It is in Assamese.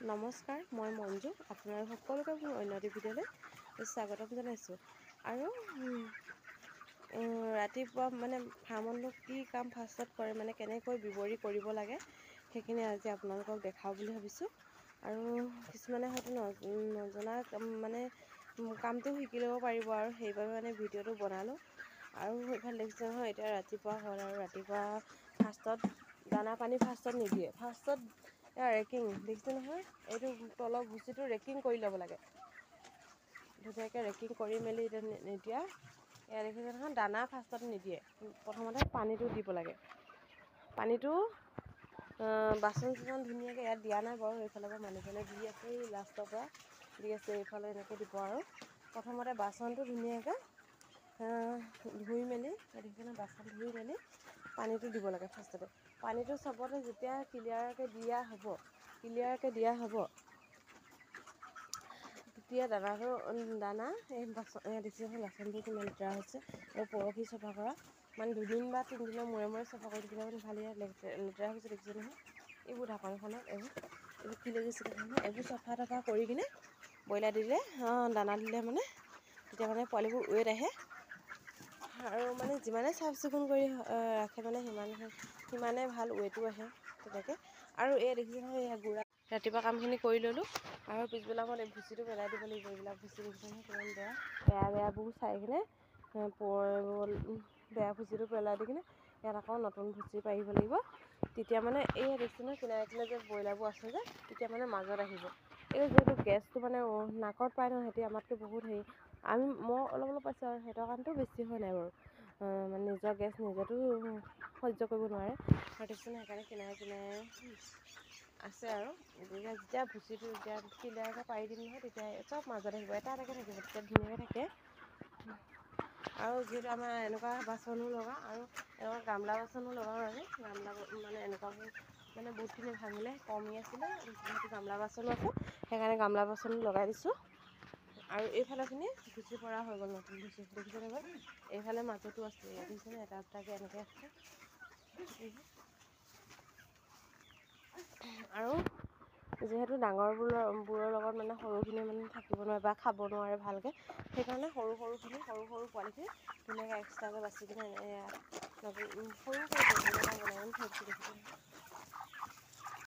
নমস্কাৰ, মই মঞ্জু। আপোনালোক সকলোকে মোৰ অন্য এটা ভিডিঅ'লৈ স্বাগতম জনাইছোঁ। আৰু ৰাতিপুৱা মানে ফাৰ্মত কি কাম ফাৰ্ষ্টত কৰে, মানে কেনেকৈ বিৱৰি কৰিব লাগে, সেইখিনি আজি আপোনালোকক দেখাওঁ বুলি ভাবিছোঁ। আৰু কিছুমানে হয়তো নজনা মানে কামটো শিকি ল'ব পাৰিব, আৰু সেইবাবে মানে ভিডিঅ'টো বনালোঁ। আৰু এইফালে দেখিছে নহয়, এতিয়া ৰাতিপুৱা হ'ল আৰু ৰাতিপুৱা ফাৰ্ষ্টত দানা পানী ফাৰ্ষ্টত নিদিয়ে। ফাৰ্ষ্টত ৰেকিং দেখিছে নহয়, এইটো তলৰ ভুচিটো ৰেকিং কৰি ল'ব লাগে। ধুনীয়াকৈ ৰেকিং কৰি মেলি এতিয়া নিদিয়া এয়া দেখিছে নহয়, দানা ফাৰ্ষ্টত নিদিয়ে। প্ৰথমতে পানীটো দিব লাগে। পানীটো বাচন চাচন ধুনীয়াকৈ ইয়াত দিয়া নাই বাৰু, এইফালৰ পৰা মানুহজনে দি আছে, এই লাষ্টৰ পৰা দি আছে, এইফালে এনেকৈ দিব। আৰু প্ৰথমতে বাচনটো ধুনীয়াকৈ ধুই মেলি দেখিছে নহয়, বাচন ধুই মেলি পানীটো দিব লাগে। ফাৰ্ষ্টতে পানীটো চবতে যেতিয়া ক্লিয়াৰকৈ দিয়া হ'ব তেতিয়া দানা এই বাচন দেখিছে বাচনবোৰ কিমান লেতেৰা হৈছে। এই পৰহি চফা কৰা, মানে 2 দিন বা 3 দিনৰ মূৰে মূৰে চফা কৰি থাকিলে মানে ভাল। ইয়াত লেতেৰা হৈছে দেখিছে নহয়, এইবোৰ ঢাকনখনত এইবোৰ কি লাগিছে নহয়, এইবোৰ চফা তফা কৰি কিনে ব্ৰইলাৰ দিলে, দানা দিলে মানে তেতিয়া মানে পোৱালিবোৰ ৱেট আহে। আৰু মানে যিমানে চাফ চিকুণ কৰি ৰাখে মানে সিমানে ভাল ৱেটো আহে তেনেকৈ। আৰু এই দেখিছে নহয়, এয়া গুড়া ৰাতিপুৱা কামখিনি কৰি ল'লোঁ। আৰু পিছবেলা মই এই ভুচিটো পেলাই দিব লাগিব। এইবিলাক ভুচি দেখিছে নহয় কিমান বেয়াবোৰ চাই কিনে বেয়া ভুচিটো পেলাই দি কিনে ইয়াত আকৌ নতুন ভুচি পাৰিব লাগিব। তেতিয়া মানে এই দেখিছে নহয়, কিনাৰে কিনাৰে যে ব্ৰইলাৰবোৰ আছে যে, তেতিয়া মানে মাজত আহিব। এই যিহেতু গেছটো মানে নাকত পাই নহয়, সিহঁতি আমাতকৈ বহুত মই অলপ পাইছোঁ, আৰু সিহঁতৰ কাৰণেতো বেছি হোৱা নাই বাৰু। মানে নিজৰ গেছ নিজেতো সহ্য কৰিব নোৱাৰে। আৰু দেখিছে নহয়, সেইকাৰণে কিনাৰে আছে। আৰু যেতিয়া ভুচিটো যেতিয়া ক্লিয়াৰকৈ পাৰি দিম নহয়, তেতিয়া চব মাজত আহিব, এটা এটাকৈ থাকিব, তেতিয়া ধুনীয়াকৈ থাকে। আৰু যিহেতু আমাৰ এনেকুৱা বাচনো লগাওঁ, আৰু এনেকুৱা গামলা বাচনো লগাওঁ। আৰু গামলা মানে এনেকুৱাবোৰ মানে বহুতখিনি ভাঙিলে কমি আছিলে, যিহেতু গামলা বাচনো আছে, সেইকাৰণে গামলা বাচনো লগাই দিছোঁ। আৰু এইফালৰখিনি ভুচি পৰা হৈ গ'ল, নতুন ভুচি দেখিছে নহয়, এইফালে মাজতো আছে, দেখিছেনে এটা দুটাকৈ এনেকৈ আছে। আৰু যিহেতু ডাঙৰবোৰৰ লগত মানে সৰুখিনিয়ে মানে থাকিব নোৱাৰে বা খাব নোৱাৰে ভালকৈ, সেইকাৰণে সৰু পোৱালিখিনি ধুনীয়াকৈ এক্সট্ৰাকৈ বাচি কিনে সৰুকৈ বনাই থৈ দিছোঁ দেখিছে।